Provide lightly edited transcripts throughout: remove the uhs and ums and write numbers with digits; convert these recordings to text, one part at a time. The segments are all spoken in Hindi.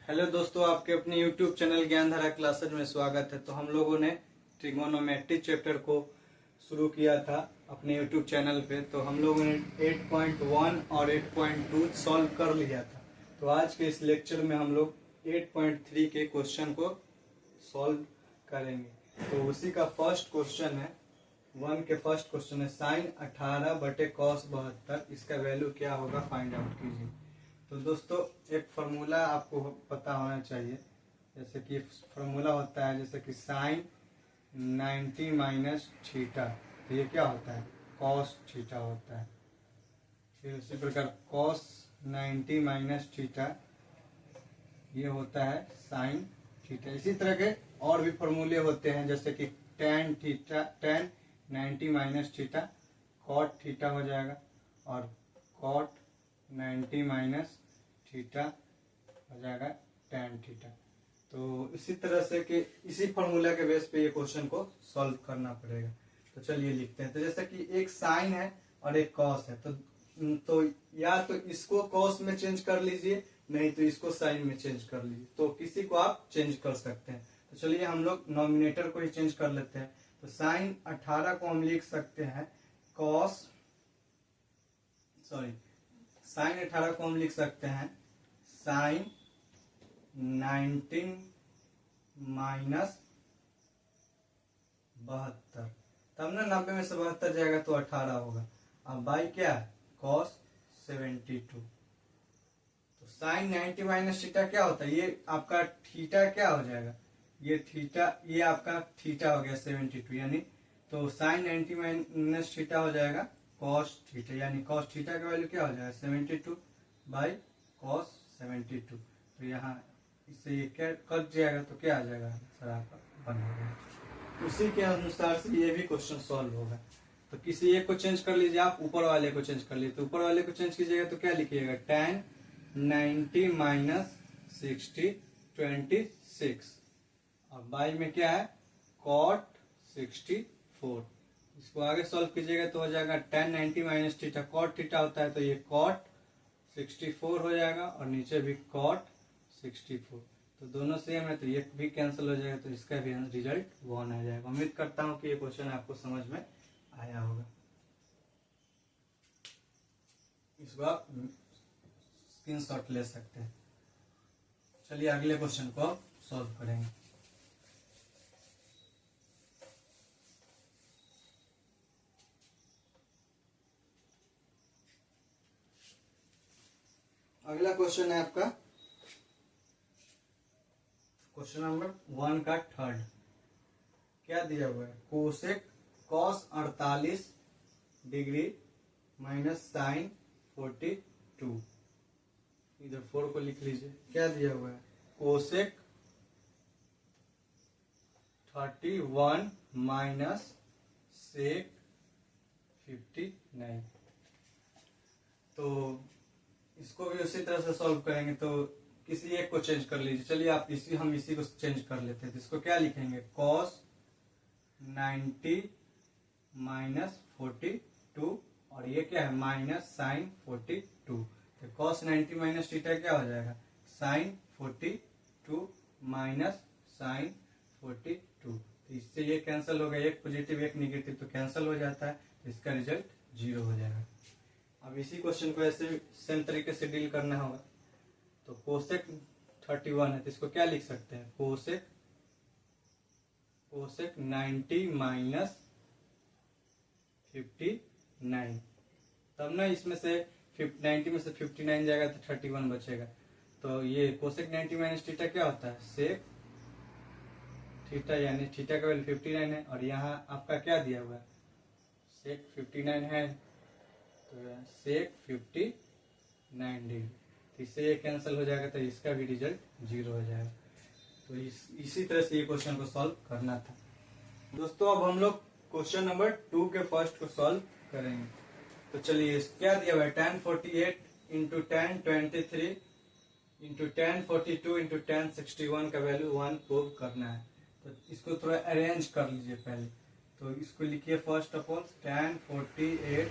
हेलो दोस्तों, आपके अपने YouTube चैनल ज्ञानधारा क्लासेज में स्वागत है। तो हम लोगों ने ट्रिगोनोमेट्री चैप्टर को शुरू किया था अपने YouTube चैनल पे। तो हम लोगों ने 8.1 और 8.2 सॉल्व कर लिया था। तो आज के इस लेक्चर में हम लोग 8.3 के क्वेश्चन को सॉल्व करेंगे। तो उसी का फर्स्ट क्वेश्चन है, 1 के फर्स्ट क्वेश्चन है साइन 18/cos72, इसका वैल्यू क्या होगा फाइंड आउट कीजिए। तो दोस्तों एक फार्मूला आपको पता होना चाहिए। जैसे कि फार्मूला होता है जैसे कि साइन 90 माइनस थीटा, तो ये क्या होता है कॉस थीटा होता है। फिर उसी प्रकार कॉस 90 माइनस थीटा ये होता है साइन थीटा। इसी तरह के और भी फार्मूले होते हैं जैसे कि tan theta, tan 90 minus theta cot theta हो जाएगा, और कॉट 90 माइनस थीटा हो जाएगा टेन थीटा। तो इसी तरह से कि इसी फार्मूला के बेस पे ये क्वेश्चन को सॉल्व करना पड़ेगा। तो चलिए लिखते हैं। तो जैसे कि एक साइन है और एक कॉस है, तो या तो इसको कॉस में चेंज कर लीजिए, नहीं तो इसको साइन में चेंज कर लीजिए। तो किसी को आप चेंज कर सकते हैं। तो चलिए हम लोग नॉमिनेटर को ही चेंज कर लेते हैं। तो साइन 18 को हम लिख सकते हैं साइन 18 को हम लिख सकते हैं साइन 19 माइनस 72। तब ना 90 में से 72 जाएगा तो 18 होगा। अब बाई क्या है कॉस 72। तो साइन 90 माइनस थीटा क्या होता है, ये आपका थीटा क्या हो जाएगा, ये थीटा, ये आपका थीटा हो गया 72 यानी। तो साइन 90 माइनस थीटा हो जाएगा कॉस थीटा, यानी कॉस थीटा का वैल्यू क्या हो जाएगा 72 बाई कॉस 72। तो यहाँ इससे ये क्या कट जाएगा तो क्या आ जाएगा सर आपका बन जाएगा। उसी के अनुसार से ये भी क्वेश्चन सॉल्व होगा। तो किसी एक को चेंज कर लीजिए, आप ऊपर वाले को चेंज कर लीजिए। तो ऊपर वाले को चेंज कीजिएगा तो क्या लिखिएगा tan 90 माइनस 60 26, और बाई में क्या है cot 64। इसको आगे सॉल्व कीजिएगा तो हो जाएगा tan 90 minus theta, cot theta होता है तो ये cot 64 हो जाएगा, और नीचे भी cot 64। तो दोनों सेम है तो ये भी कैंसिल हो जाएगा, तो इसका भी रिजल्ट 1 आ जाएगा। उम्मीद करता हूँ कि ये क्वेश्चन आपको समझ में आया होगा। इसको आप स्क्रीनशॉट ले सकते हैं। चलिए अगले क्वेश्चन को सॉल्व करेंगे। अगला क्वेश्चन है आपका क्वेश्चन नंबर 1 का थर्ड। क्या दिया हुआ है cosec cos 48 degree minus sine 42। इधर 4 को लिख लीजिए। क्या दिया हुआ है कोसेक 31 माइनस सेक 59। तो इसको भी उसी तरह से सॉल्व करेंगे। तो किसी एक को चेंज कर लीजिए। चलिए हम इसी को चेंज कर लेते हैं। तो इसको क्या लिखेंगे कॉस 90 माइनस 42, और ये क्या है माइनस साइन 42। तो कॉस 90 माइनस थीटा क्या हो जाएगा साइन 42 माइनस साइन 42। तो इससे ये कैंसिल हो गया, एक पॉजिटिव एक निगेटिव तो कैंसिल हो जाता है, तो इसका रिजल्ट 0 हो जाएगा। अब इसी क्वेश्चन को ऐसे सेम तरीके से डील करना होगा। तो कोसेक 31 है तो इसको क्या लिख सकते हैं कोसेक 90 माइनस 59। तब ना इसमें से 90 में से 59 जाएगा तो 31 बचेगा। तो ये कोसेक 90 माइनस थीटा क्या होता है सेक थीटा, यानी थीटा का वैल्यू 59 है, और यहाँ आपका क्या दिया हुआ है सेक 59 है, तो सेक 59 डिग्री। तो इससे ये कैंसिल हो जाएगा, तो इसका भी रिजल्ट 0 हो जाएगा। तो इसी तरह से ये क्वेश्चन को सॉल्व करना था। दोस्तों अब हम लोग क्वेश्चन नंबर 2 के फर्स्ट को सॉल्व करेंगे। तो चलिए क्या दिया हुआ है tan 48 into tan 23 into tan 42 into tan 61 का वैल्यू 1 प्रूव करना है। तो इसको थोड़ा अरेंज कर लीजिए पहले। तो इसको लिखिए फर्स्ट ऑफ ऑल tan 48,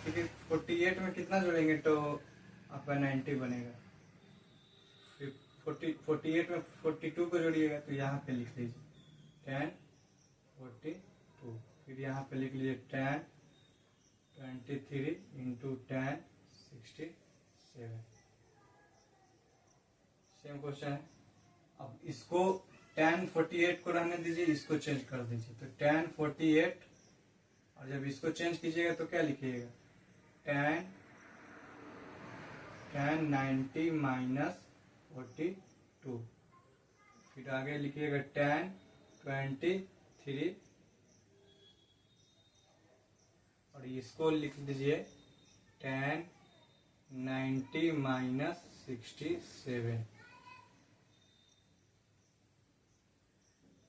क्योंकि 48 में कितना जोड़ेंगे तो आपका 90 बनेगा। 48 में 42 को जोड़िएगा तो यहाँ पे लिख लीजिए tan 42, फिर यहाँ पे लिख लीजिए tan 23 into tan 67। Same question है। अब इसको tan 48 को रहने दीजिए, इसको चेंज कर दीजिए तो tan 48, और जब इसको चेंज कीजिएगा तो क्या लिखिएगा tan 90 माइनस 42, फिर आगे लिखिएगा tan 23, और इसको लिख दीजिए tan 90 माइनस 67।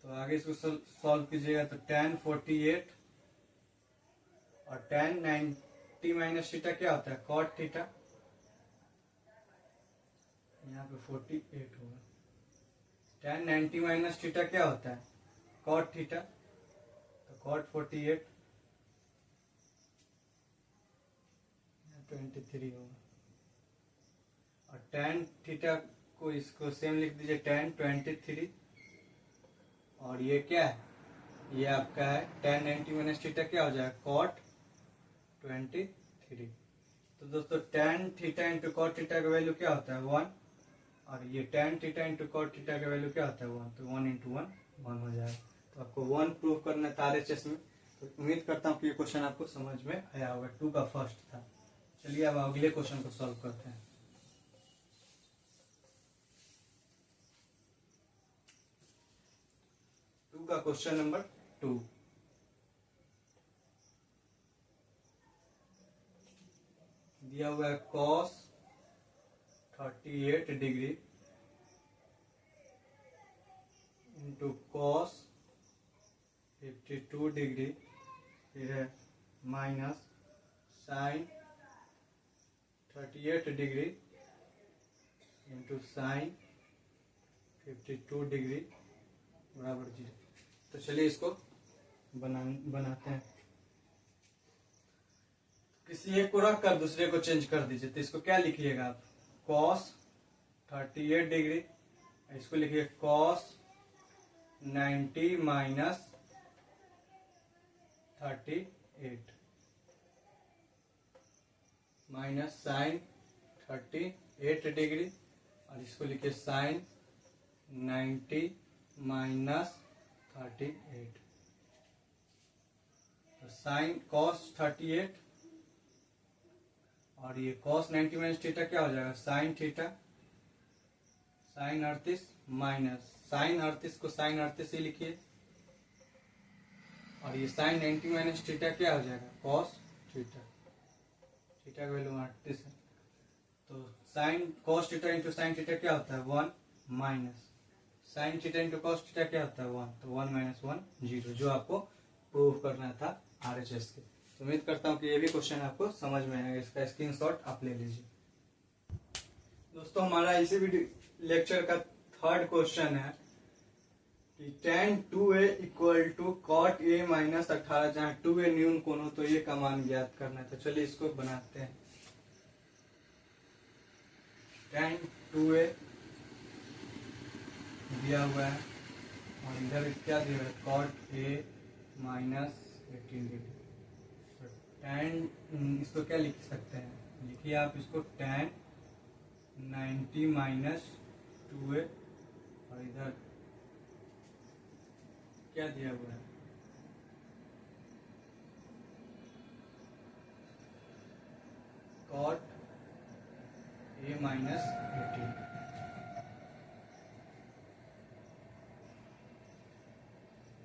तो आगे इसको सॉल्व कीजिएगा तो tan 48 और tan 90 माइनस थीटा क्या होता है cot थीटा, यहाँ पे 48 होगा। tan 90 माइनस थीटा क्या होता है cot थीटा, तो cot 48 23 होगा, और tan थीटा को इसको सेम लिख दीजिए tan 23, और ये क्या है, ये आपका है tan 90 माइनस थीटा क्या हो जाएगा cot 23। तो दोस्तों tan theta into cot theta का वैल्यू क्या होता है 1, और ये tan theta into cot theta का वैल्यू क्या होता है 1, तो 1 इंटू 1 हो जाएगा। तो आपको 1 प्रूव करना है RHS में। तो उम्मीद करता हूँ कि ये क्वेश्चन आपको समझ में आया होगा। 2 का फर्स्ट था। चलिए अब अगले क्वेश्चन को सॉल्व करते हैं। का क्वेश्चन नंबर 2, दिया हुआ है cos 38 degree into cos 52 degree, फिर है minus sin 38 degree into sin 52 degree बराबर 0। तो चलिए इसको बनाते हैं। किसी एक को रख कर दूसरे को चेंज कर दीजिए। तो इसको क्या लिखिएगा आप cos 38 डिग्री, इसको लिखिए cos 90 minus 38 minus sin 38 degree, और इसको लिखिए sin 90 माइनस 38। तो साइन cos 38 और ये cos 90 माइनस थीटा क्या हो जाएगा sine theta, sine 38 minus sine 38 को साइन 38 ही लिखिए, और ये साइन 90 माइनस थीटा क्या हो जाएगा cos थीटा, थीटा का वैल्यू 38 है। तो sine cos theta into sine theta क्या होता है 1 minus sine theta into cos theta क्या होता है 1, तो 1 माइनस 1 0, जो आपको प्रूव करना था RHS के। तो उम्मीद करता हूँ कि ये भी क्वेश्चन आपको समझ में आएगा। इसका स्क्रीनशॉट आप ले लीजिए। दोस्तों हमारा इसी वीडियो लेक्चर का थर्ड क्वेश्चन है कि tan 2a equal to cot a minus 18, जहाँ 2a न्यून कोण हो तो ये का मान ज्ञात करना है। तो चलिए इसको बनाते हैं। tan 2a दिया हुआ है और इधर क्या दिया है cot a माइनस 18 डिग्री। तो tan इसको क्या लिख सकते हैं, लिखिए आप इसको tan 90 माइनस 2a, और इधर क्या दिया हुआ है cot a माइनस 18।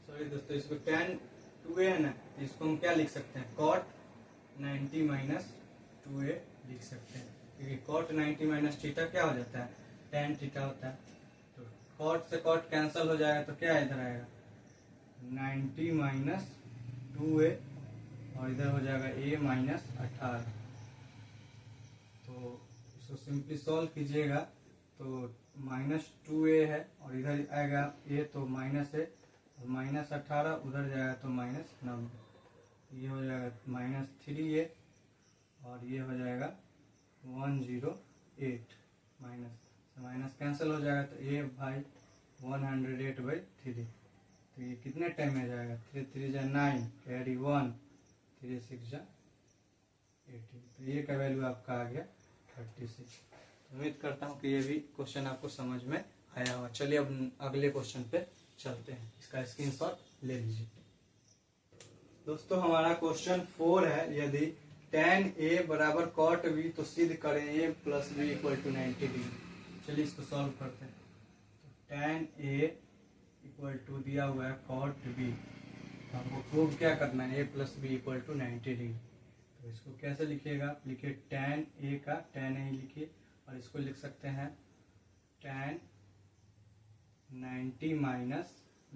सॉरी दोस्तों, इसको tan 2a है ना, इसको हम क्या लिख सकते हैं cot 90 माइनस 2a लिख सकते हैं, क्योंकि cot 90 माइनस थीटा क्या हो जाता है tan थीटा होता है। तो cot से cot कैंसिल हो जाएगा, तो क्या इधर आएगा 90 माइनस 2a, और इधर हो जाएगा a माइनस 18। तो इसको सिंपली सॉल्व कीजिएगा तो माइनस 2a है, और इधर आएगा a तो माइनस है, और माइनस 18 उधर जाएगा तो माइनस 90, ये हो जाएगा माइनस 3a, और ये हो जाएगा 108 माइनस तो माइनस कैंसिल हो जाएगा, तो a भाई 108/3। तो ये कितने टाइम में जाएगा, 3 3 जा 9, कैरी 1, 3 6 जा 18। तो ये का वैल्यू आपका आ गया 36। उम्मीद करता हूँ कि ये भी क्वेश्चन आपको समझ में आया होगा। चलिए अब अगले क्वेश्चन पे चलते हैं, इसका स्क्रीनशॉट ले लीजिए। दोस्तों हमारा क्वेश्चन 4 है, यदि tan a बराबर cot b तो सिद्ध करें a plus b equal to 90 degree. चलिए इसको सॉल्व करते हैं। तो tan a इक्वल टू दिया हुआ है cot b, तो हमको प्रूव क्या करना है, a plus b equal to 90 degree. तो इसको कैसे लिखिएगा, लिखिए tan a का tan a लिखिए, और इसको लिख सकते हैं tan 90 माइनस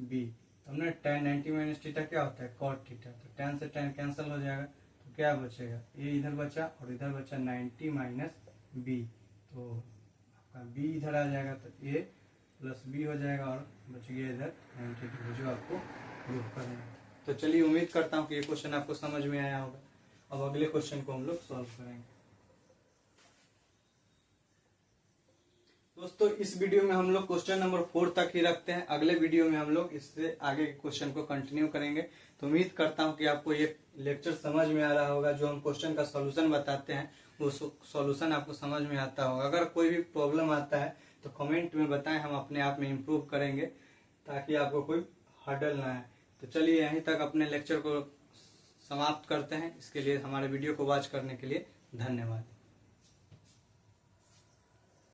b। तो हमने tan 90 माइनस थीटा क्या होता है, cot थीटा। तो tan से tan कैंसिल हो जाएगा, तो क्या बचेगा, a इधर बचा और इधर बचा 90 माइनस b। तो आपका b इधर आ जाएगा, तो a प्लस b हो जाएगा, और बच गया इधर 90 डिग्री, जो आपको प्रूव करना है। तो चलिए उम्मीद करता हूँ कि ये क्वेश्चन आपको समझ में आया होगा। अब अगले क्वेश्चन को हम लोग सॉल्व करेंगे। दोस्तों इस वीडियो में हम लोग क्वेश्चन नंबर 4 तक ही रखते हैं। अगले वीडियो में हम लोग इससे आगे के क्वेश्चन को कंटिन्यू करेंगे। तो उम्मीद करता हूं कि आपको ये लेक्चर समझ में आ रहा होगा। जो हम क्वेश्चन का सॉल्यूशन बताते हैं वो सॉल्यूशन आपको समझ में आता होगा। अगर कोई भी प्रॉब्लम आता है तो कमेंट में बताएं, हम अपने आप में इम्प्रूव करेंगे ताकि आपको कोई हर्डल ना आए। तो चलिए यहीं तक अपने लेक्चर को समाप्त करते हैं। इसके लिए हमारे वीडियो को वॉच करने के लिए धन्यवाद।